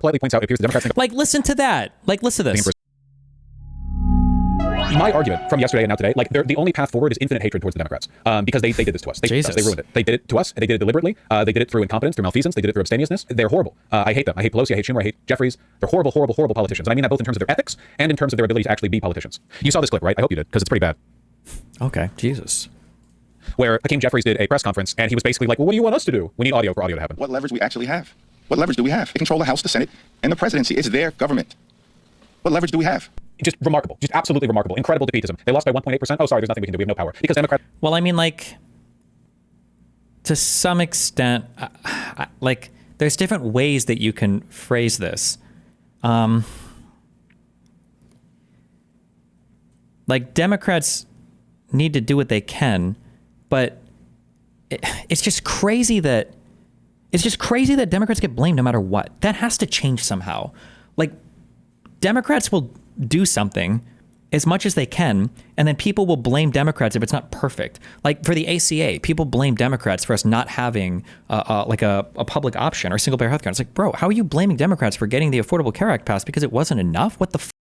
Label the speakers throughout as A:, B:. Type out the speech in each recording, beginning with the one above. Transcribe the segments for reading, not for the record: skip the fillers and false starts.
A: politely points out it appears the Democrats think
B: like, listen to that. Like, listen to this.
A: My argument from yesterday and now today, like the only path forward is infinite hatred towards the Democrats, because they did this to us. They ruined it. They did it to us. They did it deliberately. They did it through incompetence, through malfeasance. They did it through abstemiousness. They're horrible. I hate them. I hate Pelosi. I hate Schumer. I hate Jeffries. They're horrible, horrible, horrible politicians. And I mean that both in terms of their ethics and in terms of their ability to actually be politicians. You saw this clip, right? I hope you did, because it's pretty bad.
B: Okay, Jesus.
A: Where Hakeem Jeffries did a press conference, and he was basically like, well, what do you want us to do? We need audio for audio to happen.
C: What leverage we actually have? What leverage do we have? They control the House, the Senate, and the presidency. It's their government. What leverage do we have?
A: Just remarkable. Just absolutely remarkable. Incredible defeatism. They lost by 1.8%. Oh, sorry, there's nothing we can do. We have no power. Because Democrats...
B: Well, I mean, like, to some extent, like, there's different ways that you can phrase this. Like, Democrats need to do what they can, but it's just crazy that Democrats get blamed no matter what. That has to change somehow. Like, Democrats will do something as much as they can, and then people will blame Democrats if it's not perfect. Like for the ACA, people blame Democrats for us not having a public option or single-payer healthcare. It's like, bro, how are you blaming Democrats for getting the Affordable Care Act passed because it wasn't enough? What the fuck?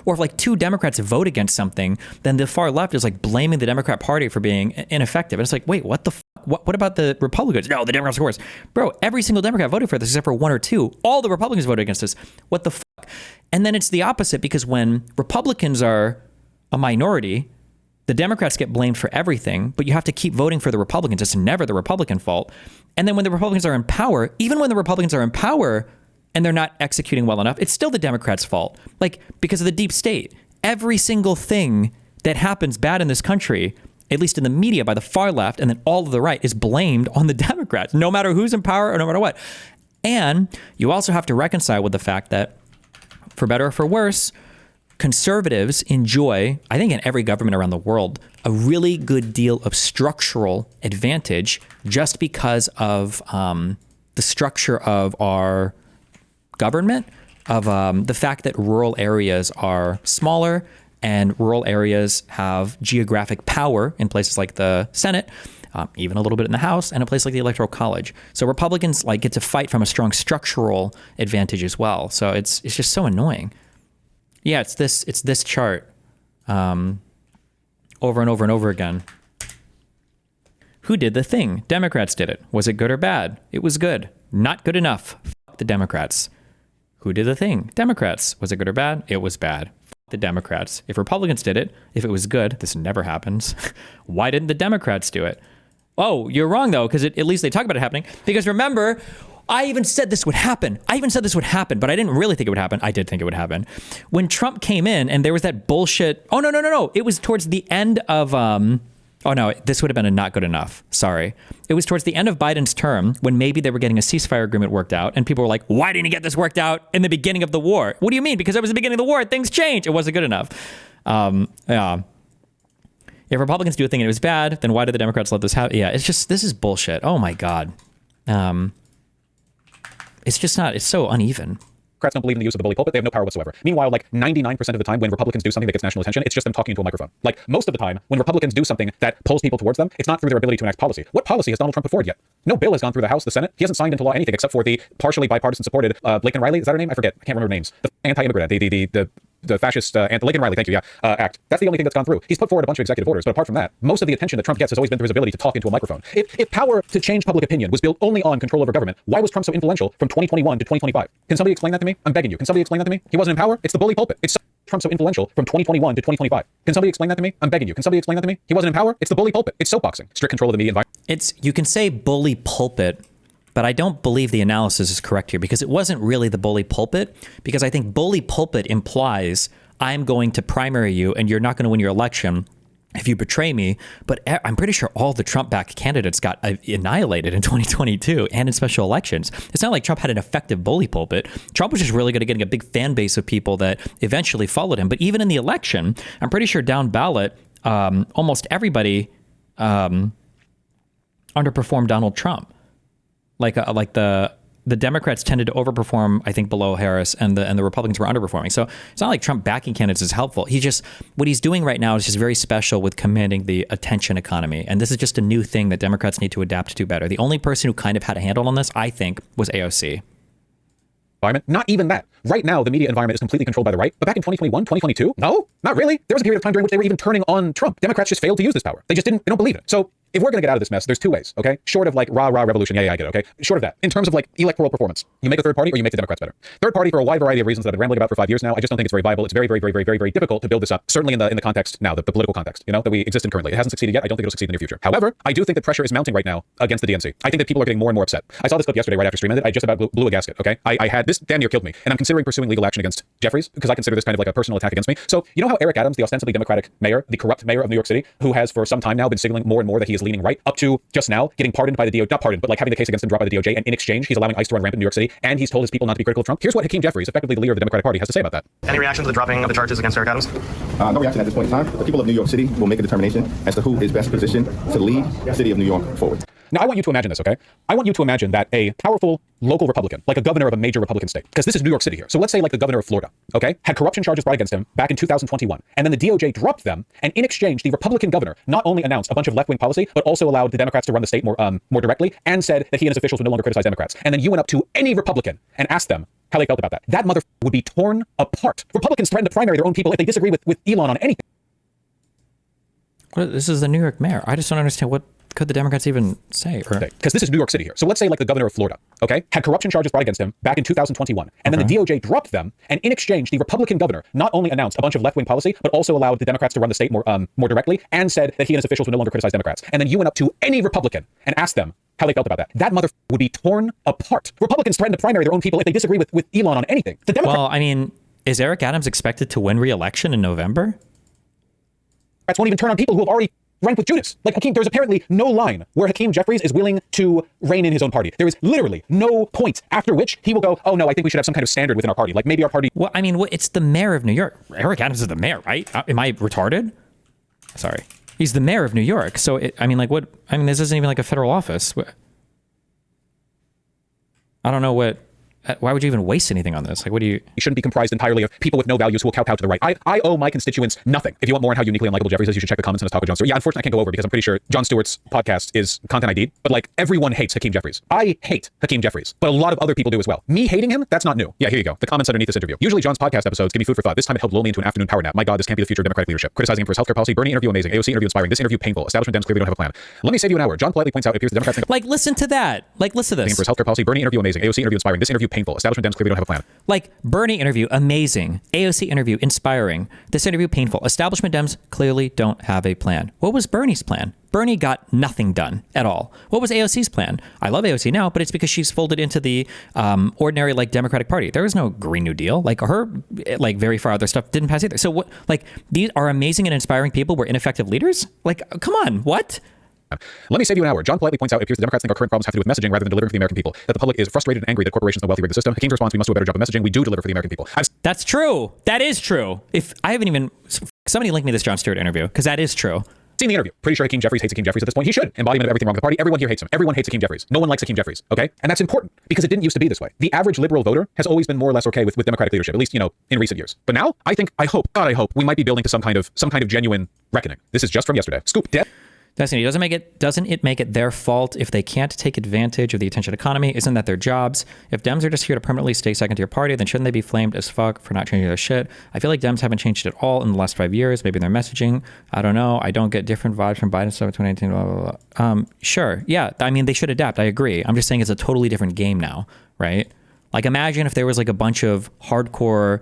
B: Or if like two Democrats vote against something, then the far left is like blaming the Democrat Party for being ineffective. And it's like, wait, what the fuck? What about the Republicans? No, the Democrats are worse. Bro, every single Democrat voted for this except for one or two. All the Republicans voted against this. What the fuck? And then it's the opposite, because when Republicans are a minority, the Democrats get blamed for everything, but you have to keep voting for the Republicans. It's never the Republican fault. And then when the Republicans are in power, even when the Republicans are in power and they're not executing well enough, it's still the Democrats' fault. Like, because of the deep state. Every single thing that happens bad in this country, at least in the media by the far left and then all of the right, is blamed on the Democrats, no matter who's in power or no matter what. And you also have to reconcile with the fact that, for better or for worse, conservatives enjoy, I think in every government around the world, a really good deal of structural advantage just because of the structure of our government, of the fact that rural areas are smaller and rural areas have geographic power in places like the Senate, even a little bit in the House, and a place like the Electoral College. So Republicans like get to fight from a strong structural advantage as well. So it's just so annoying. Yeah, it's this chart over and over and over again. Who did the thing? Democrats did it. Was it good or bad? It was good. Not good enough. Fuck the Democrats. Who did the thing? Democrats. Was it good or bad? It was bad. Fuck the Democrats. If Republicans did it, if it was good, this never happens. Why didn't the Democrats do it? Oh, you're wrong though, because at least they talk about it happening. Because remember, I even said this would happen. But I didn't really think it would happen. I did think it would happen. When Trump came in and there was that bullshit. Oh, no. It was towards the end of, oh no, this would have been a not good enough. Sorry. It was towards the end of Biden's term when maybe they were getting a ceasefire agreement worked out. And people were like, why didn't he get this worked out in the beginning of the war? What do you mean? Because it was the beginning of the war. Things changed. It wasn't good enough. Yeah. If Republicans do a thing and it was bad, then why did the Democrats let this happen? Yeah, it's just, this is bullshit. Oh my God. It's just not, it's so uneven.
A: Democrats don't believe in the use of the bully pulpit. They have no power whatsoever. Meanwhile, like 99% of the time when Republicans do something that gets national attention, it's just them talking into a microphone. Like most of the time when Republicans do something that pulls people towards them, it's not through their ability to enact policy. What policy has Donald Trump put forward yet? No bill has gone through the House, the Senate. He hasn't signed into law anything except for the partially bipartisan supported Laken Riley. Is that her name? I forget. I can't remember names. The anti-immigrant, the fascist, the Laken Riley, thank you, act. That's the only thing that's gone through. He's put forward a bunch of executive orders, but apart from that, most of the attention that Trump gets has always been through his ability to talk into a microphone. If power to change public opinion was built only on control over government, why was Trump so influential from 2021 to 2025? Can somebody explain that to me? I'm begging you. Can somebody explain that to me? He wasn't in power. It's the bully pulpit. It's Trump so influential from 2021 to 2025. Can somebody explain that to me? I'm begging you. Can somebody explain that to me? He wasn't in power. It's the bully pulpit. It's soapboxing. Strict control of the media environment.
B: You can say bully pulpit, but I don't believe the analysis is correct here, because it wasn't really the bully pulpit, because I think bully pulpit implies I'm going to primary you and you're not going to win your election if you betray me. But I'm pretty sure all the Trump-backed candidates got annihilated in 2022 and in special elections. It's not like Trump had an effective bully pulpit. Trump was just really good at getting a big fan base of people that eventually followed him. But even in the election, I'm pretty sure down ballot, almost everybody underperformed Donald Trump. Like the Democrats tended to overperform, I think, below Harris, and the Republicans were underperforming. So it's not like Trump backing candidates is helpful. What he's doing right now is just very special with commanding the attention economy. And this is just a new thing that Democrats need to adapt to better. The only person who kind of had a handle on this, I think, was AOC.
A: environment. Not even that. Right now, the media environment is completely controlled by the right. But back in 2021, 2022, no, not really. There was a period of time during which they were even turning on Trump. Democrats just failed to use this power. They don't believe it. So if we're going to get out of this mess, there's two ways, okay? Short of like rah revolution, yeah, I get it, okay? Short of that, in terms of like electoral performance, you make a third party or you make the Democrats better. Third party for a wide variety of reasons that I've been rambling about for 5 years now. I just don't think it's very viable. It's very difficult to build this up. Certainly in the context now, the political context, that we exist in currently. It hasn't succeeded yet. I don't think it'll succeed in the near future. However, I do think that pressure is mounting right now against the DNC. I think that people are getting more and more upset. I saw this clip yesterday right after streaming it. I just about blew a gasket, okay? I had this damn near killed me, and I'm considering pursuing legal action against Jeffries because I consider this kind of like a personal attack against me. So you know how Eric Adams, the ostensibly Democratic mayor, the corrupt mayor of New York City, who has for some time now been signaling more and more that he is leaning right, up to just now getting pardoned by the DOJ, not pardoned, but like having the case against him dropped by the DOJ, and in exchange he's allowing ICE to run rampant in New York City, and he's told his people not to be critical of Trump. Here's what Hakeem Jeffries, effectively the leader of the Democratic Party, has to say about that.
D: Any reaction to the dropping of the charges against Eric Adams?
C: No reaction at this point in time. The people of New York City will make a determination as to who is best positioned to lead the city of New York forward.
A: Now, I want you to imagine this, okay? I want you to imagine that a powerful local Republican, like a governor of a major Republican state, because this is New York City here. So let's say like the governor of Florida, okay, had corruption charges brought against him back in 2021. And then the DOJ dropped them. And in exchange, the Republican governor not only announced a bunch of left-wing policy, but also allowed the Democrats to run the state more directly and said that he and his officials would no longer criticize Democrats. And then you went up to any Republican and asked them how they felt about that. That mother would be torn apart. Republicans threaten to primary their own people if they disagree with Elon on anything.
B: Well, this is the New York mayor. I just don't understand what could the Democrats even say?
A: Because this is New York City here. So let's say like the governor of Florida, okay, had corruption charges brought against him back in 2021. And then the DOJ dropped them. And in exchange, the Republican governor not only announced a bunch of left-wing policy, but also allowed the Democrats to run the state more directly and said that he and his officials would no longer criticize Democrats. And then you went up to any Republican and asked them how they felt about that. That mother would be torn apart. Republicans threaten to primary their own people if they disagree with Elon on anything.
B: Well, I mean, is Eric Adams expected to win re-election in November?
A: Democrats won't even turn on people who have already ranked with Judas. Like Hakeem, there's apparently no line where Hakeem Jeffries is willing to rein in his own party. There is literally no point after which he will go, oh no, I think we should have some kind of standard within our party. Like maybe our party.
B: Well, I mean, it's the mayor of New York. Eric Adams is the mayor, right? Am I retarded? Sorry. He's the mayor of New York. So, this isn't even like a federal office. I don't know why would you even waste anything on this? Like, you
A: shouldn't be comprised entirely of people with no values who will kowtow to the right. I owe my constituents nothing. If you want more on how uniquely unlikable Jeffries is, you should check the comments on his talk with Jon Stewart. Yeah, unfortunately, I can't go over because I'm pretty sure Jon Stewart's podcast is content ID'd, but like everyone hates Hakeem Jeffries. I hate Hakeem Jeffries, but a lot of other people do as well. Me hating him, that's not new. Yeah, here you go. The comments underneath this interview. Usually Jon's podcast episodes give me food for thought. This time it helped lull me into an afternoon power nap. My God, this can't be the future of Democratic leadership. Criticizing him for his healthcare policy. Bernie interview amazing. AOC interview inspiring. This interview painful. Establishment Dems clearly don't have a plan. Let me save you an hour. Jon politely points out it appears the Democrats think
B: like listen to that. Like listen to this.
A: For his healthcare policy. Bernie interview amazing. AOC interview inspiring. This interview painful. Establishment Dems clearly don't have a plan.
B: Like Bernie interview, amazing. AOC interview, inspiring. This interview, painful. Establishment Dems clearly don't have a plan. What was Bernie's plan? Bernie got nothing done at all. What was AOC's plan? I love AOC now, but it's because she's folded into the ordinary like Democratic Party. There was no Green New Deal. Like her, like very far other stuff didn't pass either. So what? Like these are amazing and inspiring people were ineffective leaders. Like, come on, what?
A: Let me save you an hour. Jon politely points out it appears the Democrats think our current problems have to do with messaging rather than delivering for the American people. That the public is frustrated and angry that corporations and the wealthy rig the system. Hakeem's response: we must do a better job of messaging. We do deliver for the American people.
B: That's true. That is true. If I haven't even somebody link me this Jon Stewart interview because that is true.
A: Seen the interview. Pretty sure Hakeem Jeffries hates Hakeem Jeffries at this point. He should. Embodiment of everything wrong with the party. Everyone here hates him. Everyone hates Hakeem Jeffries. No one likes Hakeem Jeffries. Okay, and that's important because it didn't used to be this way. The average liberal voter has always been more or less okay with Democratic leadership, at least in recent years. But now, I hope we might be building to some kind of genuine reckoning. This is just from yesterday. Scoop.
B: Destiny, doesn't it make it their fault if they can't take advantage of the attention economy? Isn't that their jobs? If Dems are just here to permanently stay second to your party, then shouldn't they be flamed as fuck for not changing their shit? I feel like Dems haven't changed at all in the last 5 years. Maybe their messaging. I don't know. I don't get different vibes from Biden stuff in 2018. Blah, blah, blah. Sure. Yeah. I mean, they should adapt. I agree. I'm just saying it's a totally different game now, right? Like imagine if there was like a bunch of hardcore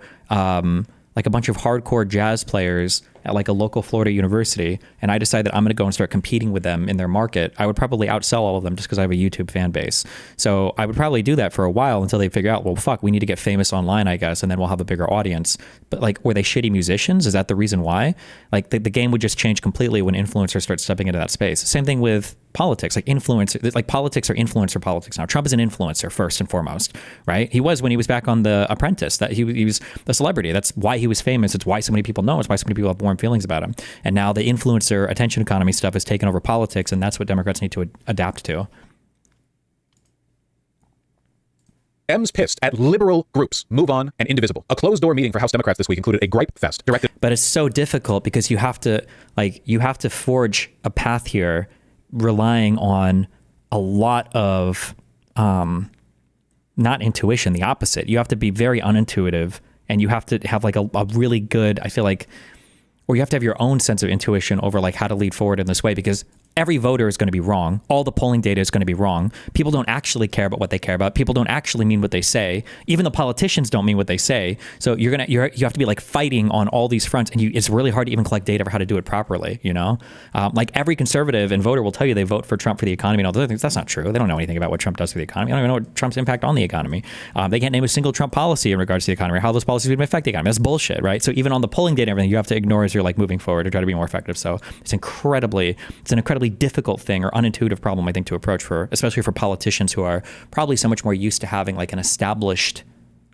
B: jazz players at like a local Florida university, and I decide that I'm going to go and start competing with them in their market. I would probably outsell all of them just because I have a YouTube fan base. So I would probably do that for a while until they figure out, well, fuck, we need to get famous online, I guess, and then we'll have a bigger audience. But like, were they shitty musicians? Is that the reason why? Like the game would just change completely when influencers start stepping into that space. Same thing with politics, like influencer, like politics are influencer politics now. Trump is an influencer first and foremost, right? He was when he was back on The Apprentice. That he was a celebrity. That's why he was famous. It's why so many people know. It's why so many people have warm feelings about him. And now the influencer attention economy stuff has taken over politics, and that's what Democrats need to adapt to.
A: Dems pissed at liberal groups, Move On and Indivisible. A closed-door meeting for House Democrats this week included a gripe fest directed.
B: But it's so difficult because you have to forge a path here, relying on a lot of not intuition, the opposite. You have to be very unintuitive, and you have to have like a really good, I feel like, or you have to have your own sense of intuition over like how to lead forward in this way, because every voter is going to be wrong. All the polling data is going to be wrong. People don't actually care about what they care about. People don't actually mean what they say. Even the politicians don't mean what they say. So you have to be like fighting on all these fronts, and it's really hard to even collect data for how to do it properly. You know, like every conservative and voter will tell you they vote for Trump for the economy and all those other things. That's not true. They don't know anything about what Trump does for the economy. They don't even know what Trump's impact on the economy. They can't name a single Trump policy in regards to the economy or how those policies would affect the economy. That's bullshit, right? So even on the polling data and everything, you have to ignore as you're like moving forward to try to be more effective. So it's an incredibly difficult thing or unintuitive problem, I think, to approach especially for politicians who are probably so much more used to having like an established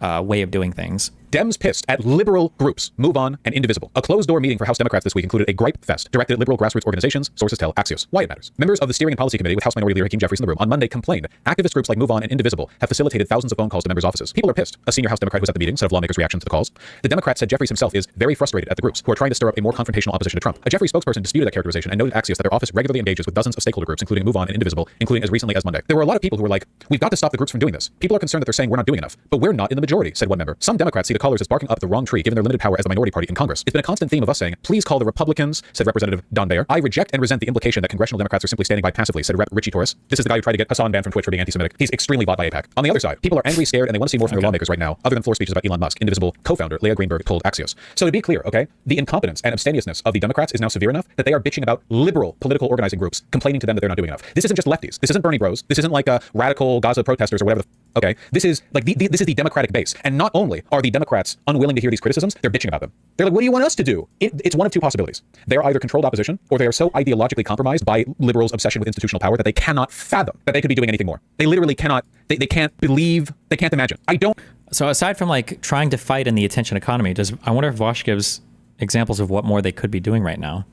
B: way of doing things.
A: Dems pissed at liberal groups, Move On and Indivisible. A closed-door meeting for House Democrats this week included a gripe fest directed at liberal grassroots organizations, sources tell Axios. Why it matters. Members of the Steering and Policy Committee with House Minority Leader Hakeem Jeffries in the room on Monday complained activist groups like Move On and Indivisible have facilitated thousands of phone calls to members' offices. People are pissed. A senior House Democrat who was at the meeting said of lawmakers' reaction to the calls. The Democrat said Jeffries himself is very frustrated at the groups who are trying to stir up a more confrontational opposition to Trump. A Jeffries spokesperson disputed that characterization and noted at Axios that their office regularly engages with dozens of stakeholder groups, including Move On and Indivisible, including as recently as Monday. There were a lot of people who were like, we've got to stop the groups from doing this. People are concerned that they're saying we're not doing enough, but we're not in the majority, said one member. Some Democrats see the callers as barking up the wrong tree given their limited power as the minority party in Congress. It's been a constant theme of us saying, please call the Republicans, said Representative Don Bayer. I reject and resent the implication that congressional Democrats are simply standing by passively, said Rep. Richie Torres. This is the guy who tried to get Hassan banned from Twitch for being anti-Semitic. He's extremely bought by AIPAC. On the other side, people are angry, scared, and they want to see more from their lawmakers right now, other than floor speeches about Elon Musk. Indivisible co-founder Leah Greenberg told Axios. So to be clear, okay, the incompetence and abstemiousness of the Democrats is now severe enough that they are bitching about liberal political organizing groups, complaining to them that they're not doing enough. This isn't just lefties. This isn't Bernie Bros. This isn't like radical Gaza protesters or whatever. Okay, this is like this is the Democratic base, and not only are the Democrats unwilling to hear these criticisms, they're bitching about them. They're like, "What do you want us to do?" It's one of two possibilities. They are either controlled opposition, or they are so ideologically compromised by liberals' obsession with institutional power that they cannot fathom that they could be doing anything more. They literally cannot. They can't believe. They can't imagine. I don't.
B: So aside from like trying to fight in the attention economy, I wonder if Vaush gives examples of what more they could be doing right now?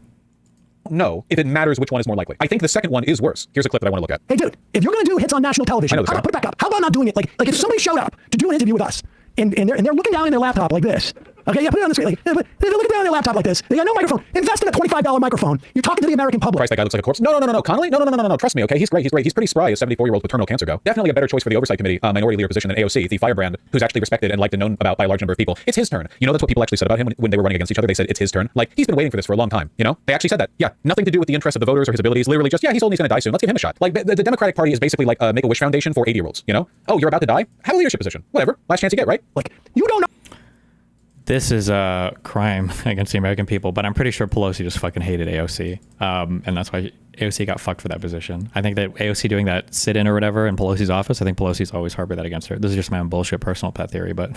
A: No, if it matters which one is more likely. I think the second one is worse. Here's a clip that I want to look at.
E: Hey, dude, if you're going to do hits on national television, how about put it back up? How about not doing it? Like if somebody showed up to do an interview with us and they're looking down in their laptop like this. Okay, yeah, put it on the screen. Like, they're looking down on their laptop like this. They got no microphone. Invest in a $25 microphone. You're talking to the American public.
A: Christ, that guy looks like a corpse. No, Connolly? No. Trust me, okay? He's great. He's pretty spry. A 74-year-old with terminal cancer go. Definitely a better choice for the Oversight Committee minority leader position than AOC, the firebrand who's actually respected and liked and known about by a large number of people. It's his turn. You know, that's what people actually said about him when they were running against each other. They said it's his turn. Like, he's been waiting for this for a long time, you know? They actually said that. Yeah, nothing to do with the interests of the voters or his abilities. Literally just, yeah, he's old, he's going to die soon. Let's give him a shot. Like, the Democratic Party is basically like a Make-A-Wish Foundation for 80-year-olds, you know? Oh, you're about to die? Have a leadership position. Whatever. Last chance you get, right?
E: Like, you don't know.
B: This is a crime against the American people, but I'm pretty sure Pelosi just fucking hated AOC. And that's why AOC got fucked for that position. I think that AOC doing that sit-in or whatever in Pelosi's office, I think Pelosi's always harbored that against her. This is just my own bullshit personal pet theory, but...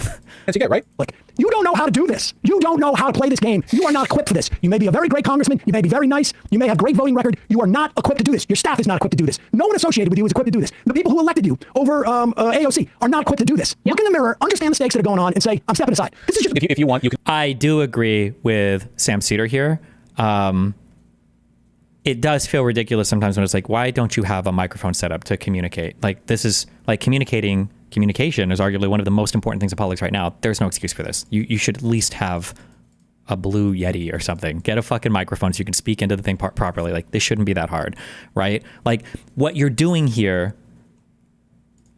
A: As you get, right?
E: Like, you don't know how to do this. You don't know how to play this game. You are not equipped for this. You may be a very great congressman. You may be very nice. You may have great voting record. You are not equipped to do this. Your staff is not equipped to do this. No one associated with you is equipped to do this. The people who elected you over AOC are not equipped to do this. Look in the mirror, understand the stakes that are going on, and say, I'm stepping aside. This is just...
A: If you want, you can...
B: I do agree with Sam Cedar here. It does feel ridiculous sometimes when it's like, why don't you have a microphone set up to communicate? Like, this is like communication is arguably one of the most important things in politics right now. There's no excuse for this. You should at least have a blue Yeti or something. Get a fucking microphone so you can speak into the thing properly. Like, this shouldn't be that hard, right? Like, what you're doing here,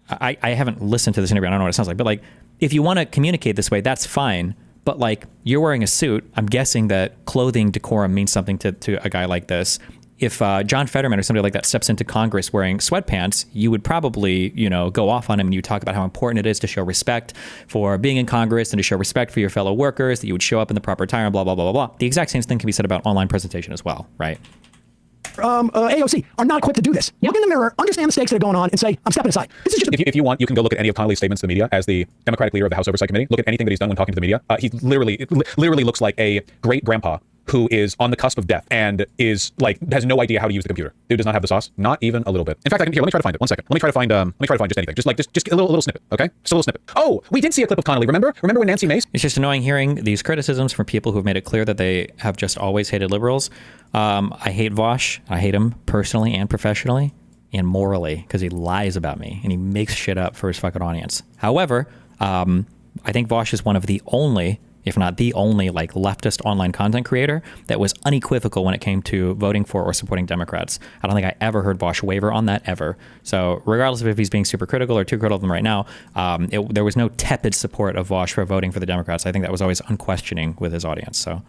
B: I haven't listened to this interview. I don't know what it sounds like, but like, if you want to communicate this way, that's fine. But like, you're wearing a suit. I'm guessing that clothing decorum means something to a guy like this. If John Fetterman or somebody like that steps into Congress wearing sweatpants, you would probably, go off on him and you talk about how important it is to show respect for being in Congress and to show respect for your fellow workers, that you would show up in the proper attire and blah, blah, blah, blah, blah. The exact same thing can be said about online presentation as well, right?
E: AOC are not equipped to do this. Look in the mirror, understand the stakes that are going on, and say, I'm stepping aside. This is just...
A: If you want, you can go look at any of Connolly's statements to the media as the Democratic leader of the House Oversight Committee. Look at anything that he's done when talking to the media. He literally looks like a great grandpa who is on the cusp of death and is like has no idea how to use the computer. Dude does not have the sauce, not even a little bit. In fact, let me try to find it. 1 second. Let me try to find just anything. Just a little snippet, okay? Just a little snippet. Oh, we did see a clip of Connolly. Remember when Nancy Mace?
B: It's just annoying hearing these criticisms from people who've made it clear that they have just always hated liberals. I hate Vaush. I hate him personally and professionally and morally because he lies about me and he makes shit up for his fucking audience. However, I think Vaush is one of the only if not the only like leftist online content creator that was unequivocal when it came to voting for or supporting Democrats. I don't think I ever heard Vaush waver on that ever. So regardless of if he's being super critical or too critical of them right now, there was no tepid support of Vaush for voting for the Democrats. I think that was always unquestioning with his audience. So.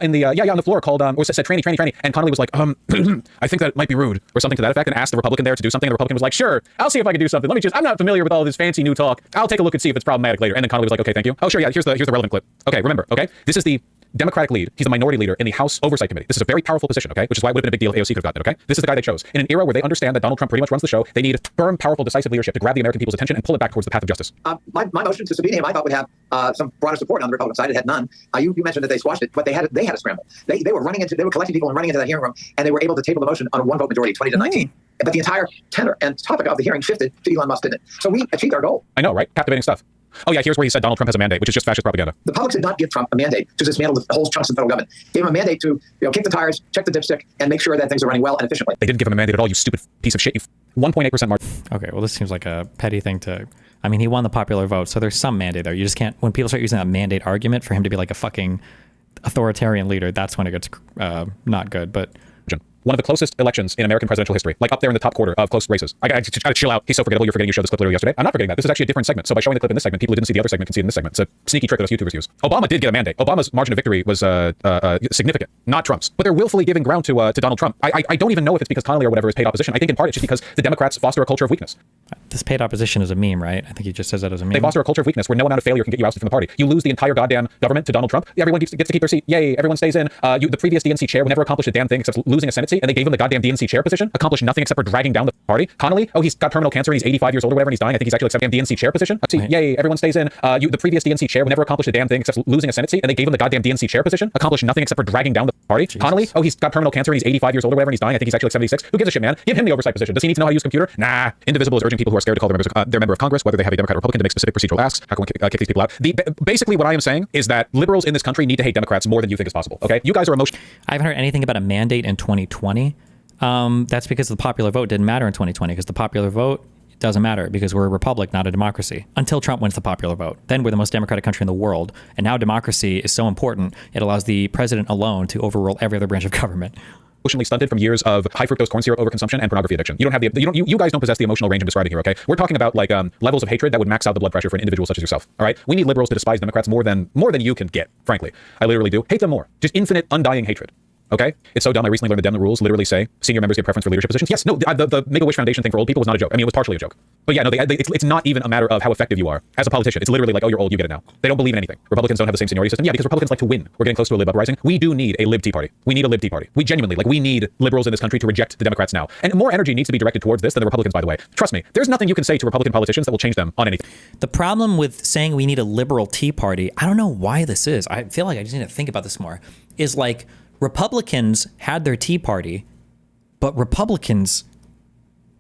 A: In the on the floor called or said tranny, and Connolly was like, I think that might be rude or something to that effect, and asked the Republican there to do something. And the Republican was like, sure, I'll see if I can do something. I'm not familiar with all this fancy new talk. I'll take a look and see if it's problematic later. And then Connolly was like, okay, thank you. Oh sure, yeah, here's the relevant clip. Okay, remember, okay, this is the Democratic lead. He's the minority leader in the House Oversight Committee. This is a very powerful position, okay? Which is why it would have been a big deal if AOC could have gotten it, okay? This is the guy they chose. In an era where they understand that Donald Trump pretty much runs the show, they need firm, powerful, decisive leadership to grab the American people's attention and pull it back towards the path of justice.
F: My motion to subpoena him, I thought would have some broader support on the Republican side. It had none. You mentioned that they squashed it, but they had a scramble. They were collecting people and running into that hearing room, and they were able to table the motion on a one vote majority, 20 to 19. But the entire tenor and topic of the hearing shifted to Elon Musk, didn't it? So we achieved our goal.
A: I know, right? Captivating stuff. Oh yeah, here's where he said Donald Trump has a mandate, which is just fascist propaganda.
F: The public did not give Trump a mandate to dismantle the whole chunks of the federal government. Gave him a mandate to kick the tires, check the dipstick, and make sure that things are running well and efficiently.
A: They didn't give him a mandate at all, you stupid piece of shit. You 1.8% margin.
B: Okay, well, this seems like a petty thing to... I mean, he won the popular vote, so there's some mandate there. You just can't... When people start using that mandate argument for him to be like a fucking authoritarian leader, that's when it gets not good, but...
A: One of the closest elections in American presidential history, like up there in the top quarter of close races. I gotta chill out. He's so forgettable. You're forgetting you showed this clip literally yesterday. I'm not forgetting that. This is actually a different segment. So by showing the clip in this segment, people who didn't see the other segment can see it in this segment. It's a sneaky trick that us YouTubers use. Obama did get a mandate. Obama's margin of victory was significant, not Trump's. But they're willfully giving ground to Donald Trump. I don't even know if it's because Connolly or whatever is paid opposition. I think in part it's just because the Democrats foster a culture of weakness.
B: This paid opposition is a meme, right? I think he just says that as a meme.
A: They foster a culture of weakness where no amount of failure can get you ousted from the party. You lose the entire goddamn government to Donald Trump. Everyone gets to keep their seat. Yay, everyone stays in. The previous DNC chair would never accomplish a damn thing except losing a Senate seat, and they gave him the goddamn DNC chair position, accomplished nothing except for dragging down the party. Connolly, he's got terminal cancer and he's 85 years old or whatever and he's dying. I think he's actually accepting DNC chair position. Yay, everyone stays in. The previous DNC chair would never accomplish a damn thing except losing a Senate seat, and they gave him the goddamn DNC chair position, accomplished nothing except for dragging down the party. Jesus. Connolly, he's got terminal cancer and he's 85 years old or whatever and he's dying. I think he's actually 76. Who gives a shit, man? Give him the oversight position. Does he need to know how to use a computer? Nah. Indivisible is urging people who are scared to call their member of Congress, whether they have a Democrat or Republican, to make specific procedural asks. How can we kick these people out? Basically, what I am saying is that liberals in this country need to hate Democrats more than you think is possible. Okay, you guys are emotional.
B: I haven't heard anything about a mandate in 2020. That's because the popular vote didn't matter in 2020, because the popular vote doesn't matter because we're a republic, not a democracy. Until Trump wins the popular vote. Then we're the most democratic country in the world. And now democracy is so important, it allows the president alone to overrule every other branch of government.
A: Emotionally stunted from years of high fructose corn syrup overconsumption and pornography addiction. You don't have you guys don't possess the emotional range I'm describing here, okay? We're talking about like levels of hatred that would max out the blood pressure for an individual such as yourself. All right? We need liberals to despise Democrats more than you can get, frankly. I literally do. Hate them more. Just infinite, undying hatred. Okay? It's so dumb. I recently learned the rules literally say senior members get preference for leadership positions. Yes, no, the Make-A-Wish Foundation thing for old people was not a joke. I mean, it was partially a joke. But yeah, no, it's not even a matter of how effective you are as a politician. It's literally like, oh, you're old, you get it now. They don't believe in anything. Republicans don't have the same seniority system. Yeah, because Republicans like to win. We're getting close to a lib uprising. We do need a lib tea party. We need a lib tea party. We genuinely, we need liberals in this country to reject the Democrats now. And more energy needs to be directed towards this than the Republicans, by the way. Trust me, there's nothing you can say to Republican politicians that will change them on anything.
B: The problem with saying we need a liberal tea party, I don't know why this is. I feel like I just need to think about this more, is like, Republicans had their Tea Party, but Republicans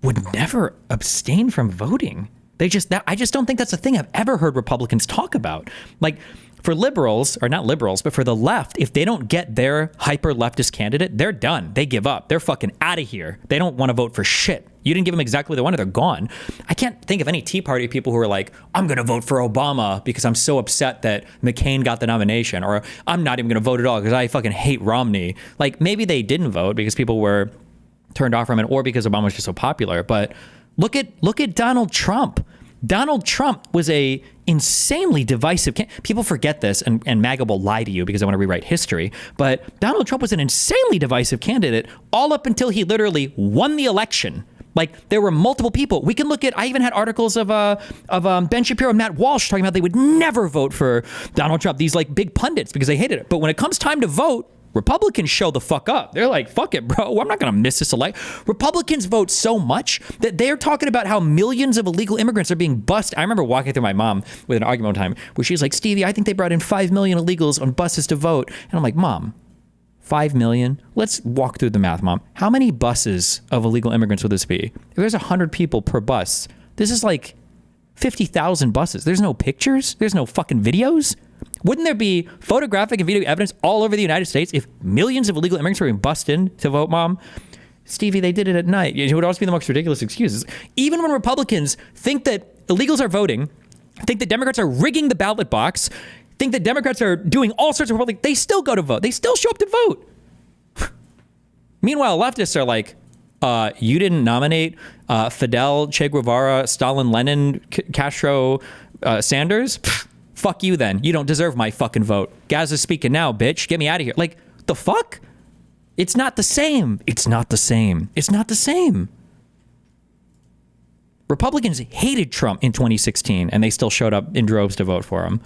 B: would never abstain from voting. I just don't think that's a thing I've ever heard Republicans talk about. Like, for liberals, or not liberals, but for the left, if they don't get their hyper leftist candidate, they're done. They give up. They're fucking out of here. They don't want to vote for shit. You didn't give them exactly what they wanted. They're gone. I can't think of any Tea Party people who are like, I'm going to vote for Obama because I'm so upset that McCain got the nomination, or I'm not even going to vote at all because I fucking hate Romney. Like, maybe they didn't vote because people were turned off from it, or because Obama was just so popular. But look at Donald Trump. Donald Trump was a insanely divisive people forget this, and MAGA will lie to you because they want to rewrite history. But Donald Trump was an insanely divisive candidate all up until he literally won the election. Like, there were multiple people. We can look at, I even had articles of Ben Shapiro and Matt Walsh talking about they would never vote for Donald Trump, these like big pundits, because they hated it. But when it comes time to vote, Republicans show the fuck up. They're like, fuck it, bro. I'm not going to miss this election. Republicans vote so much that they're talking about how millions of illegal immigrants are being bused. I remember walking through my mom with an argument one time where she's like, Stevie, I think they brought in 5 million illegals on buses to vote. And I'm like, Mom, 5 million? Let's walk through the math, Mom. How many buses of illegal immigrants would this be? If there's 100 people per bus, this is like 50,000 buses. There's no pictures. There's no fucking videos. Wouldn't there be photographic and video evidence all over the United States if millions of illegal immigrants were being bussed in to vote, Mom? Stevie, they did it at night. It would always be the most ridiculous excuses. Even when Republicans think that illegals are voting, think that Democrats are rigging the ballot box, think that Democrats are doing all sorts of Republican. They still go to vote. They still show up to vote. Meanwhile, leftists are like, you didn't nominate Fidel, Che Guevara, Stalin, Lenin, Castro, Sanders? Pfft, fuck you then. You don't deserve my fucking vote. Gaz is speaking now, bitch. Get me out of here. Like, the fuck? It's not the same. It's not the same. It's not the same. Republicans hated Trump in 2016, and they still showed up in droves to vote for him.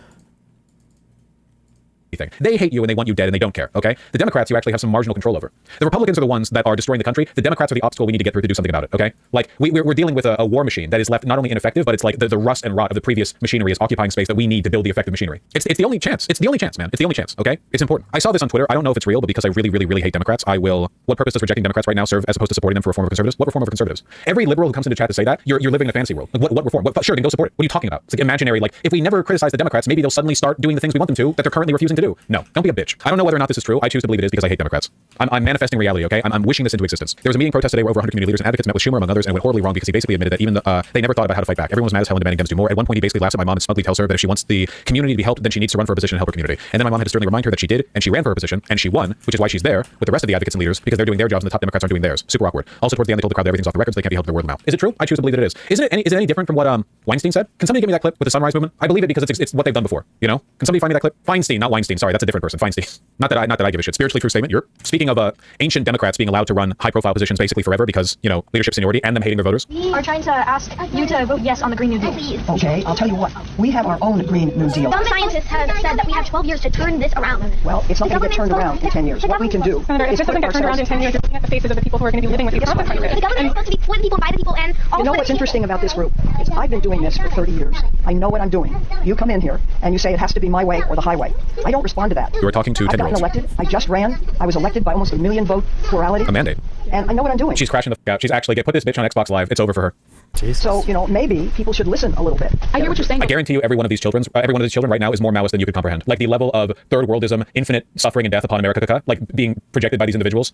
A: They hate you and they want you dead and they don't care, okay? The Democrats you actually have some marginal control over. The Republicans are the ones that are destroying the country. The Democrats are the obstacle we need to get through to do something about it, okay? Like, we're dealing with a war machine that is left not only ineffective, but it's like the rust and rot of the previous machinery is occupying space that we need to build the effective machinery. It's the only chance. It's the only chance, man. It's the only chance, okay? It's important. I saw this on Twitter. I don't know if it's real, but because I really, really, really hate Democrats, I will... What purpose does rejecting Democrats right now serve as opposed to supporting them for reform of conservatives? What reform of conservatives? Every liberal who comes into chat to say that, you're living in a fantasy world. Like, what reform? Sure, then go support it. What are you talking about? It's like imaginary, like, if we never criticize the Democrats, maybe they'll suddenly start doing the things we want them to that they're currently refusing to do. No, don't be a bitch. I don't know whether or not this is true. I choose to believe it is because I hate Democrats. I'm manifesting reality, okay? I'm wishing this into existence. There was a meeting protest today where over 100 community leaders and advocates met with Schumer, among others, and it went horribly wrong because he basically admitted that even they never thought about how to fight back. Everyone was mad as hell and demanding Dems do more. At one point, he basically laughs at my mom and smugly tells her that if she wants the community to be helped, then she needs to run for a position and help her community. And then my mom had to sternly remind her that she did, and she ran for a position, and she won, which is why she's there with the rest of the advocates and leaders because they're doing their jobs and the top Democrats aren't doing theirs. Super awkward. Also, towards the end, they told the crowd that everything's off the record, so they can't be held to their word of mouth. Is it true? I choose to believe that it is. Is it any different from what Weinstein said? Can somebody give me that clip with the Sunrise Movement? I believe it because it's what they've done before. You know? Can somebody find me that clip? Feinstein, not Weinstein. Sorry, that's a different person. Feinstein. Not that I give a shit. Spiritually true statement. You're speaking of ancient Democrats being allowed to run high-profile positions basically forever because, you know, leadership seniority and them hating their voters.
G: We are trying to ask you to vote yes on the Green New Deal.
E: Okay, I'll tell you what. We have our own Green New Deal.
G: Some scientists have said that we have 12 years to turn this around.
E: Well, it's not going to get turned around in 10 years. What we can do
H: Senator, if
E: is
H: this doesn't
E: put
H: get turned around in
E: ourselves...
H: 10 years, you're looking at the faces of the people who are going to be living with these consequences.
G: The government is supposed to be for the people, by the people, and all
E: You know
G: for the
E: what's
G: people.
E: interesting about this group is I've been doing this for 30 years. I know what I'm doing. You come in here and you say it has to be my way or the highway. I don't respond to that.
A: You are talking to
E: I've gotten
A: 10-year-olds.
E: elected. I just ran. I was elected by almost 1 million vote plurality.
A: A mandate.
E: And I know what I'm doing.
A: She's crashing the f out. She's actually put this bitch on Xbox Live. It's over for her.
B: Jesus.
E: So, you know, maybe people should listen a little bit.
H: I hear what you're saying.
A: I guarantee you every one of these children right now is more Maoist than you could comprehend. Like the level of third worldism, infinite suffering and death upon America, like being projected by these individuals.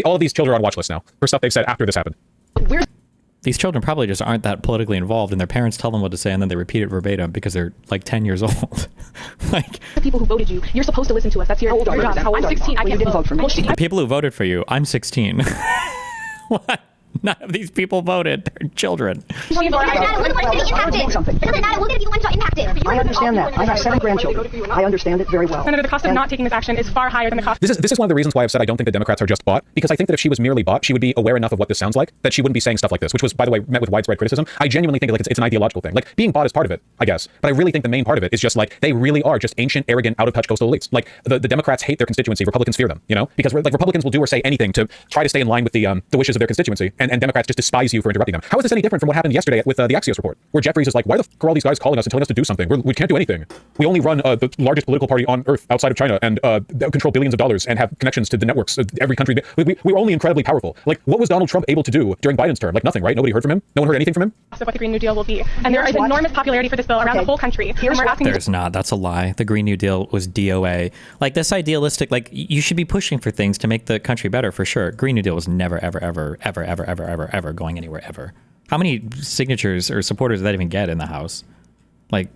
A: All of these children are on watch lists now for stuff they've said after this happened.
B: These children probably just aren't that politically involved, and their parents tell them what to say, and then they repeat it verbatim because they're like 10 years old. Like
H: The people who voted you, you're supposed to listen to us. That's your job. I'm 16. I
E: Well, you
H: can't
E: didn't vote for me.
B: the people who voted for you, I'm 16. What? None of these people voted. They're children.
G: It doesn't matter. Look at what's getting impacted.
E: Something.
G: It doesn't matter. Look at the people who are impacted.
E: I understand that. I have 7 grandchildren. I understand it very well.
H: Senator, the cost of
E: And
H: not taking this action is far higher than the cost.
A: This is one of the reasons why I've said I don't think the Democrats are just bought, because I think that if she was merely bought, she would be aware enough of what this sounds like that she wouldn't be saying stuff like this, which was, by the way, met with widespread criticism. I genuinely think like it's an ideological thing. Like being bought is part of it, I guess, but I really think the main part of it is just like they really are just ancient, arrogant, out of touch coastal elites. Like the Democrats hate their constituency, Republicans fear them, you know, because like Republicans will do or say anything to try to stay in line with the wishes of their constituency, and Democrats just despise you for interrupting them. How is this any different from what happened yesterday with the Axios report, where Jeffries is like, why the f are all these guys calling us and telling us to do something? We can't do anything. We only run the largest political party on earth outside of China and control billions of dollars and have connections to the networks of every country. We're only incredibly powerful. Like, what was Donald Trump able to do during Biden's term? Like nothing, right? Nobody heard from him. No one heard anything from him.
H: Of what the Green New Deal will be. And there is enormous popularity for this bill around the whole country. And we're asking
B: There's not. That's a lie. The Green New Deal was DOA. Like this idealistic, like you should be pushing for things to make the country better for sure. Green New Deal was never, ever going anywhere ever. How many signatures or supporters did that even get in the House? Like,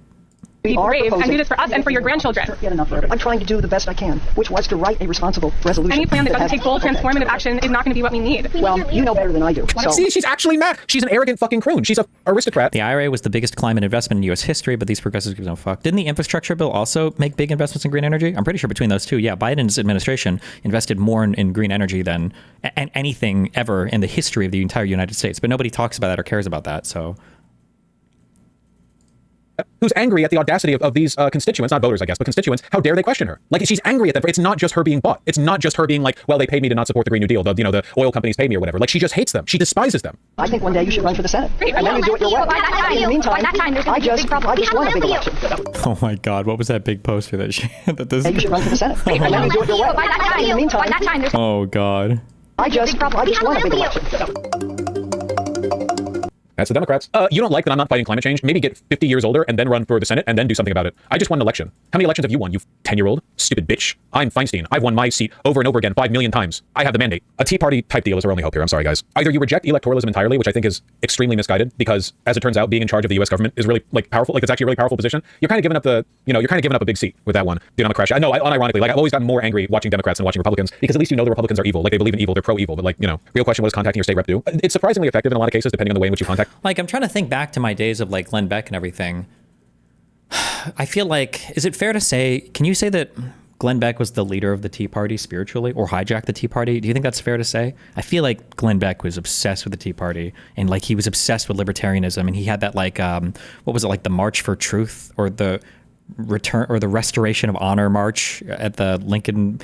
H: be brave and do this for us and for your grandchildren.
E: Get enough of it. I'm trying to do the best I can, which was to write a responsible resolution.
H: Any plan that doesn't take bold, transformative action is not going to be what we need.
E: Well, you know better than I do. So.
A: See, she's actually mad. She's an arrogant fucking croon. She's a aristocrat.
B: the IRA was the biggest climate investment in U.S. history, but these progressives give no fuck. Didn't the infrastructure bill also make big investments in green energy? I'm pretty sure between those two, yeah, Biden's administration invested more in green energy than anything ever in the history of the entire United States. But nobody talks about that or cares about that, so...
A: Who's angry at the audacity of these constituents, not voters, I guess, but constituents. How dare they question her? Like, she's angry at that. It's not just her being bought. It's not just her being like, well, they paid me to not support the Green New Deal. The oil companies pay me or whatever. Like, she just hates them. She despises them.
E: I think one day you should run for the Senate. And then you do it your way. In the meantime, I just won a big election.
B: Oh my God, what was that big poster that she... that this...
E: You should run for the Senate. And then you do it your way. In the meantime,
B: Oh God.
E: I just won a big election.
A: That's the Democrats. You don't like that I'm not fighting climate change? Maybe get 50 years older and then run for the Senate and then do something about it. I just won an election. How many elections have you won, you 10-year-old? Stupid bitch. I'm Feinstein. I've won my seat over and over again 5 million times. I have the mandate. A Tea Party type deal is our only hope here. I'm sorry, guys. Either you reject electoralism entirely, which I think is extremely misguided, because as it turns out, being in charge of the US government is really like powerful. Like it's actually a really powerful position. You're kind of giving up you're kind of giving up a big seat with that one. Dude, I'm a crash. I know, unironically, like I've always gotten more angry watching Democrats than watching Republicans, because at least you know the Republicans are evil. Like they believe in evil. They're pro-evil. But like, real question, what does contacting your state rep do? It's surprisingly effective in a lot of cases, depending on the way in which you contact.
B: Like, I'm trying to think back to my days of like Glenn Beck and everything. I feel like, is it fair to say, can you say that Glenn Beck was the leader of the Tea Party spiritually, or hijacked the Tea Party? Do you think that's fair to say? I feel like Glenn Beck was obsessed with the Tea Party, and like he was obsessed with libertarianism, and he had that like, what was it, like the March for Truth, or the return, or the Restoration of Honor March at the Lincoln.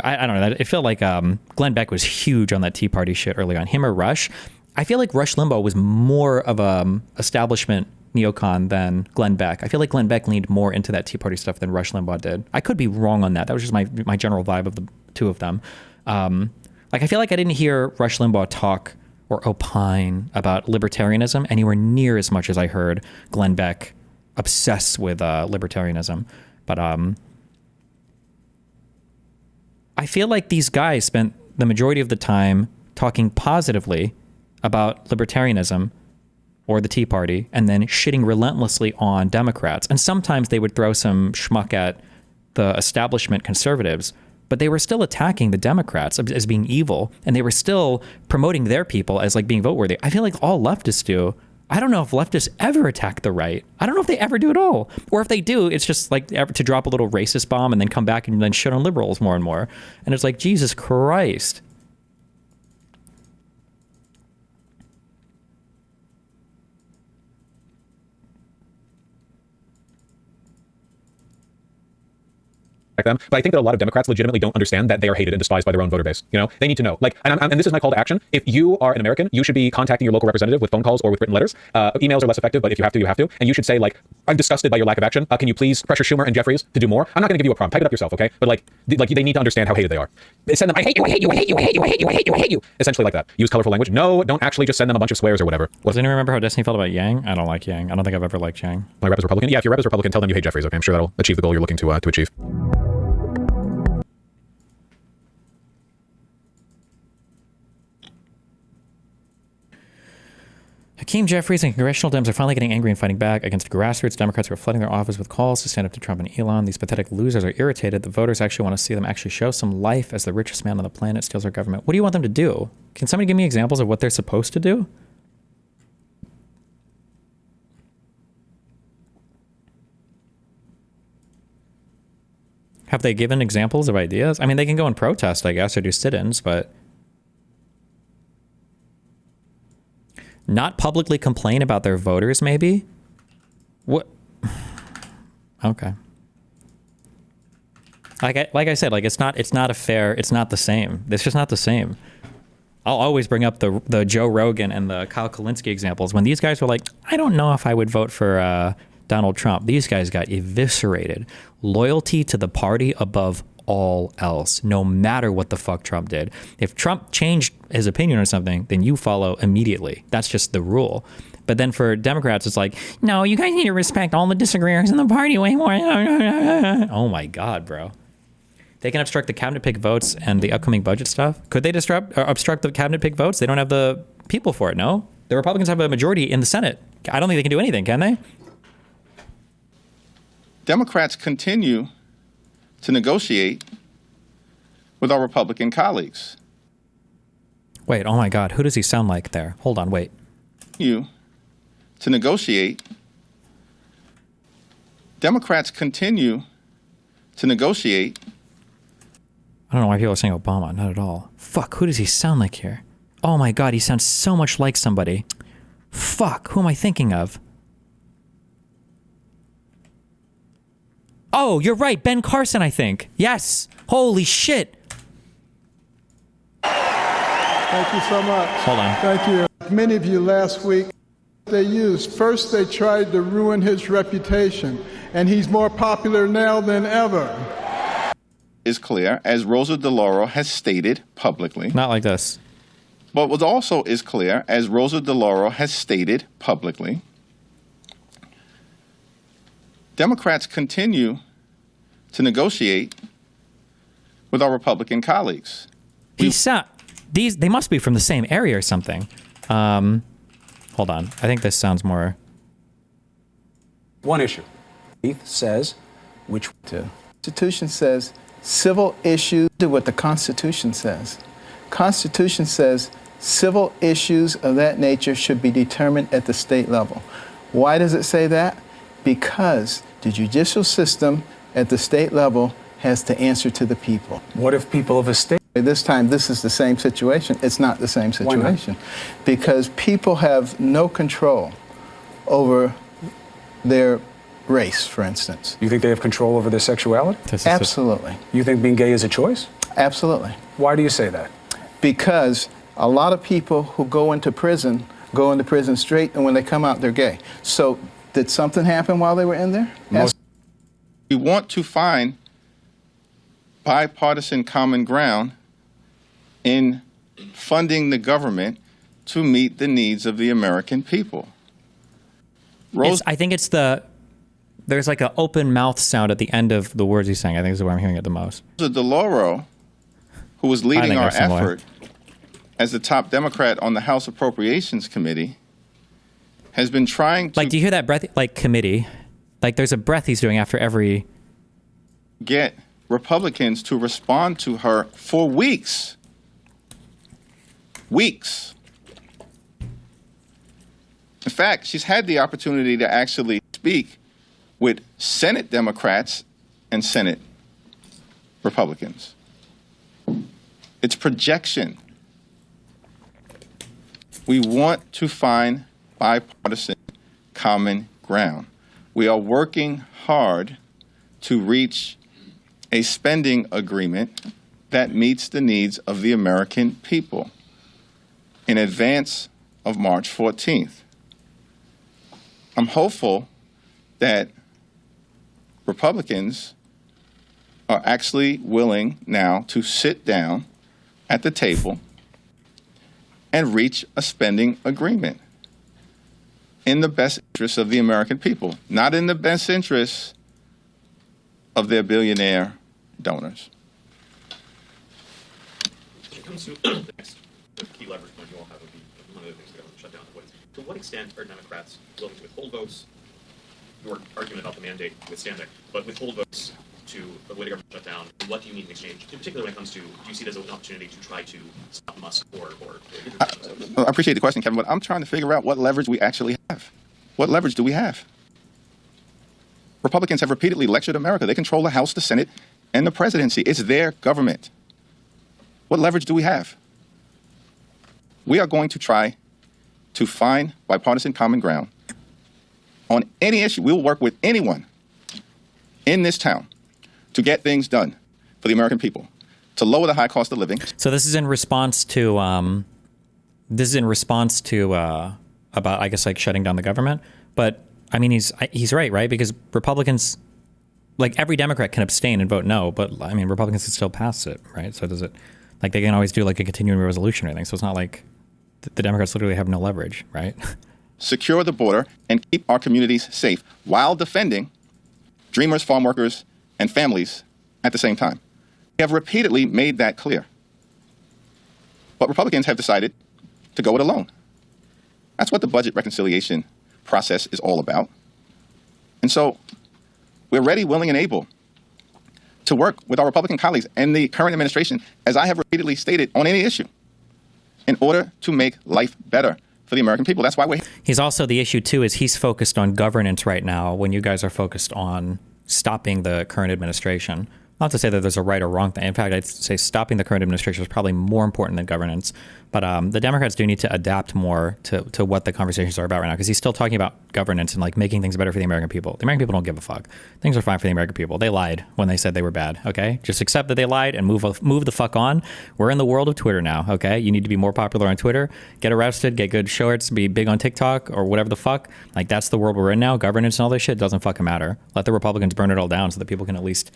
B: I don't know. It felt like Glenn Beck was huge on that Tea Party shit early on. Him or Rush. I feel like Rush Limbaugh was more of a establishment neocon than Glenn Beck. I feel like Glenn Beck leaned more into that Tea Party stuff than Rush Limbaugh did. I could be wrong on that. That was just my general vibe of the two of them. Like I feel like I didn't hear Rush Limbaugh talk or opine about libertarianism anywhere near as much as I heard Glenn Beck obsessed with libertarianism. But I feel like these guys spent the majority of the time talking positively about libertarianism or the Tea Party, and then shitting relentlessly on Democrats. And sometimes they would throw some schmuck at the establishment conservatives, but they were still attacking the Democrats as being evil, and they were still promoting their people as like being vote worthy. I feel like all leftists do. I don't know if leftists ever attack the right. I don't know if they ever do at all. Or if they do, it's just like to drop a little racist bomb and then come back and then shit on liberals more and more. And it's like, Jesus Christ.
A: Them. But I think that a lot of Democrats legitimately don't understand that they are hated and despised by their own voter base. They need to know. Like, and this is my call to action. If you are an American, you should be contacting your local representative with phone calls or with written letters. Emails are less effective, but if you have to, you have to. And you should say, like, I'm disgusted by your lack of action. Can you please pressure Schumer and Jeffries to do more? I'm not going to give you a prompt. Type it up yourself, okay? But like they need to understand how hated they are. Send them, I hate you, I hate you, I hate you, I hate you, I hate you, I hate you, I hate you. Essentially like that. Use colorful language. No, don't actually just send them a bunch of swears or whatever.
B: Does anyone remember how Destiny felt about Yang? I don't like Yang. I don't think I've ever liked Yang.
A: My rep is Republican. Yeah, if your rep is Republican, tell them you hate Jeffries. Okay, I'm sure that'll achieve the goal you're looking to achieve.
B: Hakeem Jeffries and congressional Dems are finally getting angry and fighting back against grassroots Democrats who are flooding their office with calls to stand up to Trump and Elon. These pathetic losers are irritated. The voters actually want to see them actually show some life as the richest man on the planet steals our government. What do you want them to do? Can somebody give me examples of what they're supposed to do? Have they given examples of ideas? I mean, they can go and protest, I guess, or do sit-ins, but not publicly complain about their voters, maybe? What? Okay. Like I said, like it's not a fair, it's not the same. It's just not the same. I'll always bring up the Joe Rogan and the Kyle Kalinske examples. When these guys were like, I don't know if I would vote for Donald Trump. These guys got eviscerated. Loyalty to the party above all else, no matter what the fuck Trump did. If Trump changed his opinion or something, then you follow immediately. That's just the rule. But then for Democrats, it's like, no, you guys need to respect all the disagreeers in the party way more. Oh my God, bro. They can obstruct the cabinet pick votes and the upcoming budget stuff. Could they obstruct the cabinet pick votes? They don't have the people for it, no? The Republicans have a majority in the Senate. I don't think they can do anything, can they?
C: Democrats continue to negotiate with our Republican colleagues.
B: Wait, oh my God, who does he sound like there? Hold on, wait.
C: To negotiate. Democrats continue to negotiate.
B: I don't know why people are saying Obama, not at all. Fuck, who does he sound like here? Oh my God, he sounds so much like somebody. Fuck, who am I thinking of? Oh, you're right, Ben Carson, I think. Yes. Holy shit.
I: Thank you so much.
B: Hold on.
I: Thank you. Many of you last week, first they tried to ruin his reputation, and he's more popular now than ever.
C: Is clear, as Rosa DeLauro has stated publicly.
B: Not like this.
C: But what also is clear, as Rosa DeLauro has stated publicly, Democrats continue to negotiate with our Republican colleagues.
B: They must be from the same area or something. Hold on. I think this sounds more.
J: One issue. Heath says, which
K: the Constitution says civil issues do what the Constitution says. Constitution says civil issues of that nature should be determined at the state level. Why does it say that? Because the judicial system at the state level has to answer to the people.
J: What if people of a state?
K: This time, this is the same situation. It's not the same situation. Because people have no control over their race, for instance.
J: You think they have control over their sexuality?
K: Absolutely.
J: You think being gay is a choice?
K: Absolutely.
J: Why do you say that?
K: Because a lot of people who go into prison straight, and when they come out, they're gay. So did something happen while they were in there?
C: We want to find bipartisan common ground in funding the government to meet the needs of the American people.
B: I think it's there's like an open mouth sound at the end of the words he's saying. I think is where I'm hearing it the most.
C: Rosa DeLauro, who was leading our effort as the top Democrat on the House Appropriations Committee, has been trying to...
B: Like, do you hear that breath? Like, committee. Like, there's a breath he's doing after every...
C: Get Republicans to respond to her for weeks. Weeks. In fact, she's had the opportunity to actually speak with Senate Democrats and Senate Republicans. It's projection. We want to find bipartisan common ground. We are working hard to reach a spending agreement that meets the needs of the American people in advance of March 14th. I'm hopeful that Republicans are actually willing now to sit down at the table and reach a spending agreement in the best interest of the American people, not in the best interest of their billionaire donors.
A: When it comes to the next key leverage point you all have would be one of the things the government shut down. To what extent are Democrats willing to withhold votes? Your argument about the mandate withstanding, but withhold votes to avoid a government shutdown. What do you need in exchange? In particular, when it comes to, do you see it as an opportunity to try to stop Musk or
C: I appreciate the question, Kevin, but I'm trying to figure out what leverage we actually have. What leverage do we have? Republicans have repeatedly lectured America. They control the House, the Senate, and the presidency. It's their government. What leverage do we have? We are going to try to find bipartisan common ground on any issue. We will work with anyone in this town to get things done for the American people, to lower the high cost of living.
B: So this is in response to about, I guess, like shutting down the government. But I mean, he's right? Because Republicans, like every Democrat can abstain and vote no, but I mean, Republicans can still pass it, right? So does it, like they can always do like a continuing resolution or anything. So it's not like the Democrats literally have no leverage, right?
C: Secure the border and keep our communities safe while defending dreamers, farm workers, and families at the same time. We have repeatedly made that clear. But Republicans have decided to go it alone. That's what the budget reconciliation process is all about. And so we're ready, willing, and able to work with our Republican colleagues and the current administration, as I have repeatedly stated, on any issue in order to make life better for the American people. That's why
B: he's also, the issue too is he's focused on governance right now when you guys are focused on stopping the current administration. Not to say that there's a right or wrong thing. In fact, I'd say stopping the current administration is probably more important than governance. But the Democrats do need to adapt more to what the conversations are about right now, because he's still talking about governance and like making things better for the American people. The American people don't give a fuck. Things are fine for the American people. They lied when they said they were bad, okay? Just accept that they lied and move the fuck on. We're in the world of Twitter now, okay? You need to be more popular on Twitter, get arrested, get good shorts, be big on TikTok or whatever the fuck. Like, that's the world we're in now. Governance and all this shit doesn't fucking matter. Let the Republicans burn it all down so that people can at least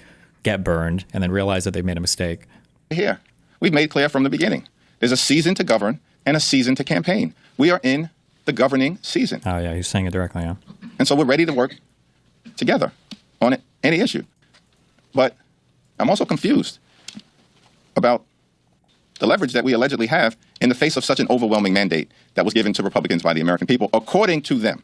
B: get burned and then realize that they've made a mistake.
C: Here, we've made clear from the beginning. There's a season to govern. and a season to campaign. We are in the governing season.
B: Oh, yeah, he's saying it directly, yeah.
C: And so we're ready to work together on any issue. But I'm also confused about the leverage that we allegedly have in the face of such an overwhelming mandate that was given to Republicans by the American people, according to them.